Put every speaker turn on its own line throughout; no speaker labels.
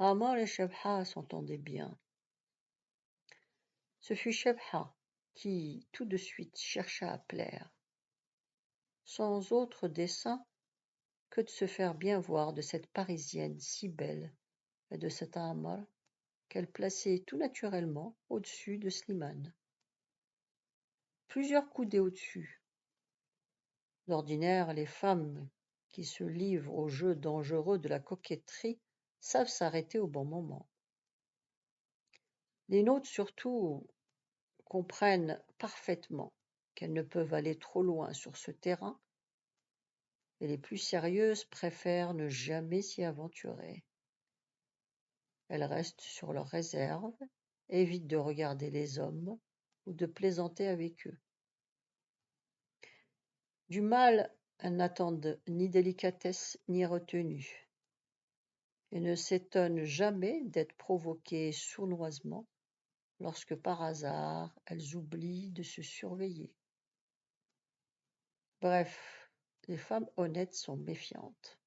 Amar et Shabha s'entendaient bien. Ce fut Shabha qui, tout de suite, chercha à plaire, sans autre dessein que de se faire bien voir de cette Parisienne si belle et de cet Amar qu'elle plaçait tout naturellement au-dessus de Slimane. Plusieurs coudées au-dessus. D'ordinaire, les femmes qui se livrent au jeu dangereux de la coquetterie savent s'arrêter au bon moment. Les nôtres surtout comprennent parfaitement qu'elles ne peuvent aller trop loin sur ce terrain, et les plus sérieuses préfèrent ne jamais s'y aventurer. Elles restent sur leur réserve, évitent de regarder les hommes ou de plaisanter avec eux. Du mâle, elles n'attendent ni délicatesse ni retenue, et ne s'étonnent jamais d'être provoquées sournoisement lorsque par hasard elles oublient de se surveiller. Bref, les femmes honnêtes sont méfiantes.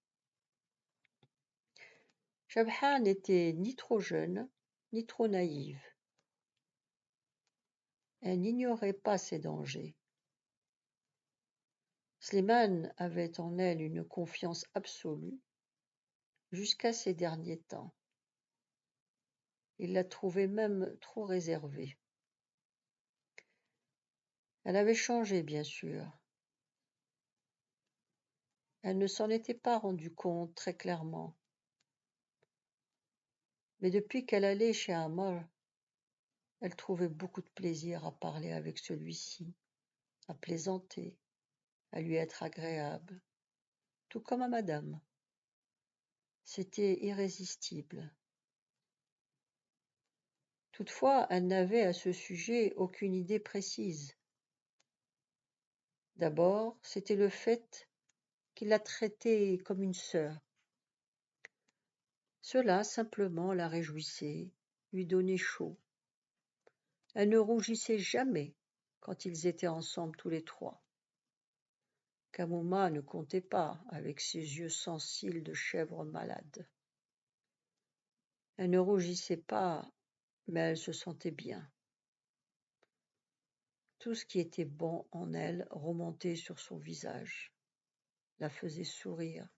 Shabha n'était ni trop jeune, ni trop naïve. Elle n'ignorait pas ses dangers. Slimane avait en elle une confiance absolue jusqu'à ces derniers temps. Il la trouvait même trop réservée. Elle avait changé, bien sûr. Elle ne s'en était pas rendue compte très clairement. Mais depuis qu'elle allait chez Amar, elle trouvait beaucoup de plaisir à parler avec celui-ci, à plaisanter, à lui être agréable, tout comme à madame. C'était irrésistible. Toutefois, elle n'avait à ce sujet aucune idée précise. D'abord, c'était le fait qu'il la traitait comme une sœur. Cela simplement la réjouissait, lui donnait chaud. Elle ne rougissait jamais quand ils étaient ensemble tous les trois. Kamuma ne comptait pas avec ses yeux sans cils de chèvre malade. Elle ne rougissait pas, mais elle se sentait bien. Tout ce qui était bon en elle remontait sur son visage, la faisait sourire,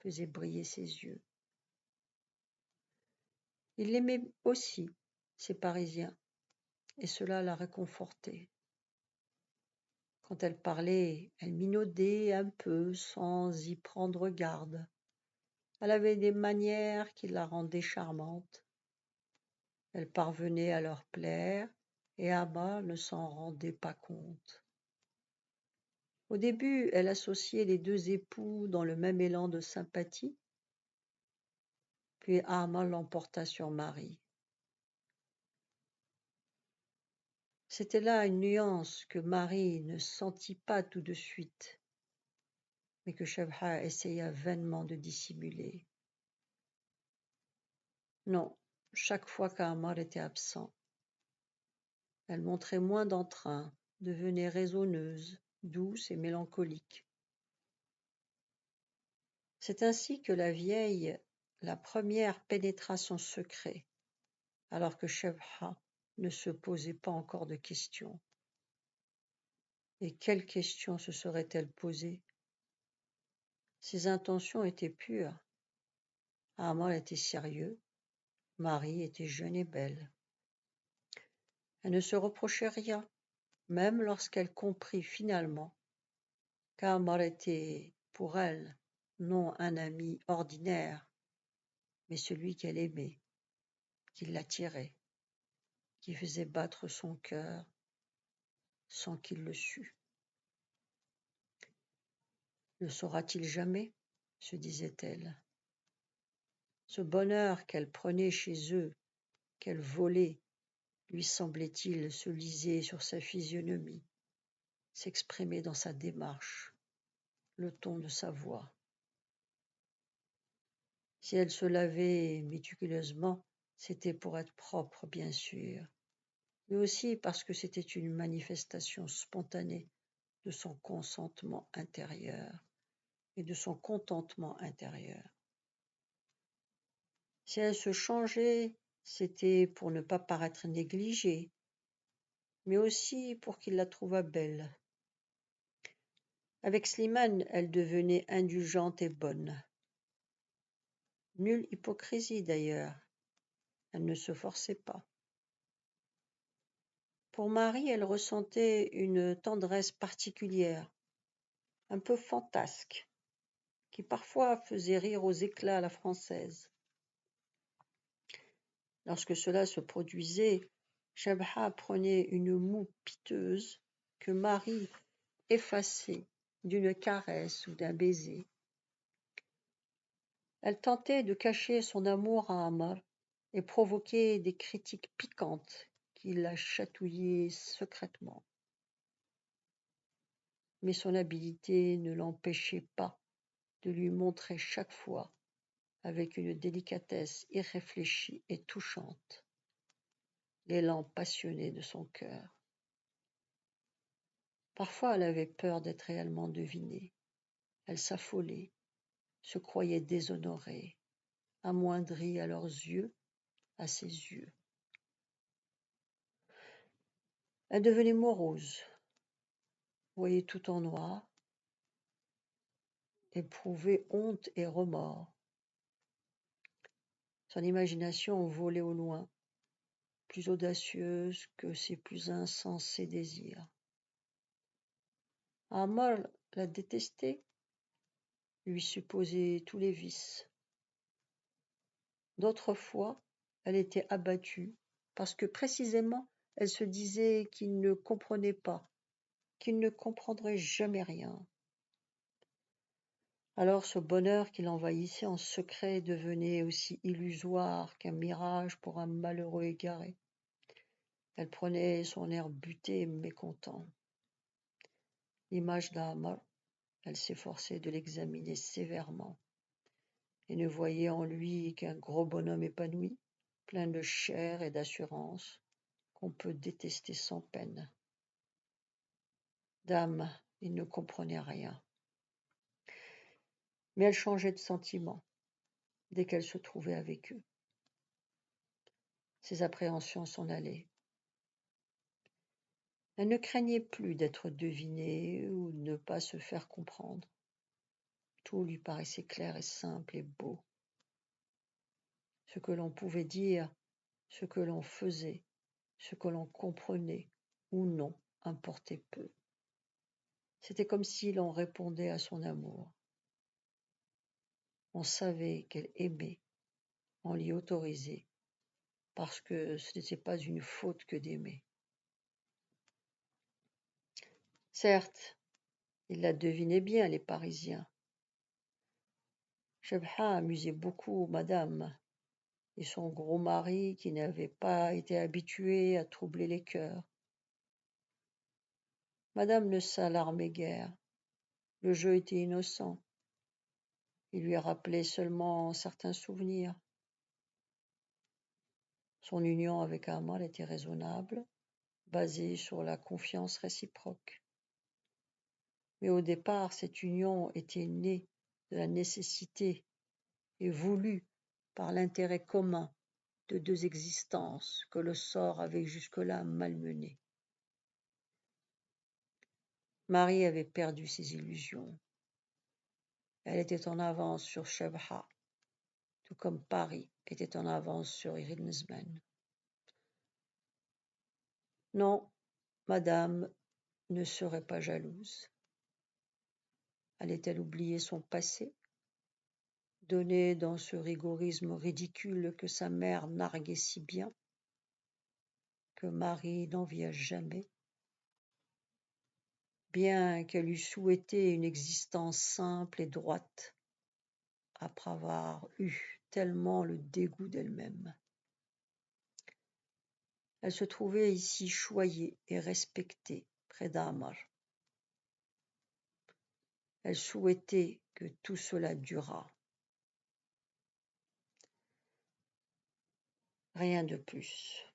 faisait briller ses yeux. Il l'aimait aussi, ces Parisiens, et cela la réconfortait. Quand elle parlait, elle minaudait un peu sans y prendre garde. Elle avait des manières qui la rendaient charmante. Elle parvenait à leur plaire, et Abba ne s'en rendait pas compte. Au début, elle associait les deux époux dans le même élan de sympathie, puis Amma l'emporta sur Marie. C'était là une nuance que Marie ne sentit pas tout de suite, mais que Shabha essaya vainement de dissimuler. Non, chaque fois qu'Ammar était absent, elle montrait moins d'entrain, devenait raisonneuse, douce et mélancolique. C'est ainsi que la vieille, la première, pénétra son secret, alors que Shabha ne se posait pas encore de questions. Et quelles questions se serait-elle posées? Ses intentions étaient pures. Amal était sérieux, Marie était jeune et belle. Elle ne se reprochait rien, même lorsqu'elle comprit finalement qu'Amal était pour elle non un ami ordinaire, mais celui qu'elle aimait, qui l'attirait, qui faisait battre son cœur sans qu'il le sût. Le saura-t-il jamais? Se disait-elle. Ce bonheur qu'elle prenait chez eux, qu'elle volait, lui semblait-il se liser sur sa physionomie, s'exprimer dans sa démarche, le ton de sa voix. Si elle se lavait méticuleusement, c'était pour être propre, bien sûr, mais aussi parce que c'était une manifestation spontanée de son consentement intérieur et de son contentement intérieur. Si elle se changeait, c'était pour ne pas paraître négligée, mais aussi pour qu'il la trouvât belle. Avec Slimane, elle devenait indulgente et bonne. Nulle hypocrisie d'ailleurs, elle ne se forçait pas. Pour Marie, elle ressentait une tendresse particulière, un peu fantasque, qui parfois faisait rire aux éclats à la française. Lorsque cela se produisait, Chabha prenait une moue piteuse que Marie effaçait d'une caresse ou d'un baiser. Elle tentait de cacher son amour à Amar et provoquait des critiques piquantes qui la chatouillaient secrètement. Mais son habileté ne l'empêchait pas de lui montrer chaque fois, avec une délicatesse irréfléchie et touchante, l'élan passionné de son cœur. Parfois elle avait peur d'être réellement devinée. Elle s'affolait, se croyait déshonorée, amoindrie à leurs yeux, à ses yeux. Elle devenait morose, voyait tout en noir, éprouvait honte et remords. Son imagination volait au loin, plus audacieuse que ses plus insensés désirs. Amar la détestait, lui supposait tous les vices. D'autres fois, elle était abattue parce que précisément elle se disait qu'il ne comprenait pas, qu'il ne comprendrait jamais rien. Alors ce bonheur qui l'envahissait en secret devenait aussi illusoire qu'un mirage pour un malheureux égaré. Elle prenait son air buté et mécontent. L'image d'Amar, elle s'efforçait de l'examiner sévèrement et ne voyait en lui qu'un gros bonhomme épanoui, plein de chair et d'assurance, qu'on peut détester sans peine. Dame, il ne comprenait rien. Mais elle changeait de sentiment dès qu'elle se trouvait avec eux. Ses appréhensions s'en allaient. Elle ne craignait plus d'être devinée ou de ne pas se faire comprendre. Tout lui paraissait clair et simple et beau. Ce que l'on pouvait dire, ce que l'on faisait, ce que l'on comprenait ou non, importait peu. C'était comme si l'on répondait à son amour. On savait qu'elle aimait, on l'y autorisait, parce que ce n'était pas une faute que d'aimer. Certes, ils la devinaient bien, les Parisiens. Chebha amusait beaucoup Madame et son gros mari qui n'avait pas été habitué à troubler les cœurs. Madame ne s'alarmait guère. Le jeu était innocent. Il lui rappelait seulement certains souvenirs. Son union avec Amar était raisonnable, basée sur la confiance réciproque. Mais au départ, cette union était née de la nécessité et voulue par l'intérêt commun de deux existences que le sort avait jusque-là malmenées. Marie avait perdu ses illusions. Elle était en avance sur Chebha, tout comme Paris était en avance sur Irisman. Non, Madame ne serait pas jalouse. Allait-elle oublier son passé, donné dans ce rigorisme ridicule que sa mère narguait si bien, que Marie n'envia jamais, bien qu'elle eût souhaité une existence simple et droite, après avoir eu tellement le dégoût d'elle-même. Elle se trouvait ici choyée et respectée près d'Amar. Elle souhaitait que tout cela durât. Rien de plus.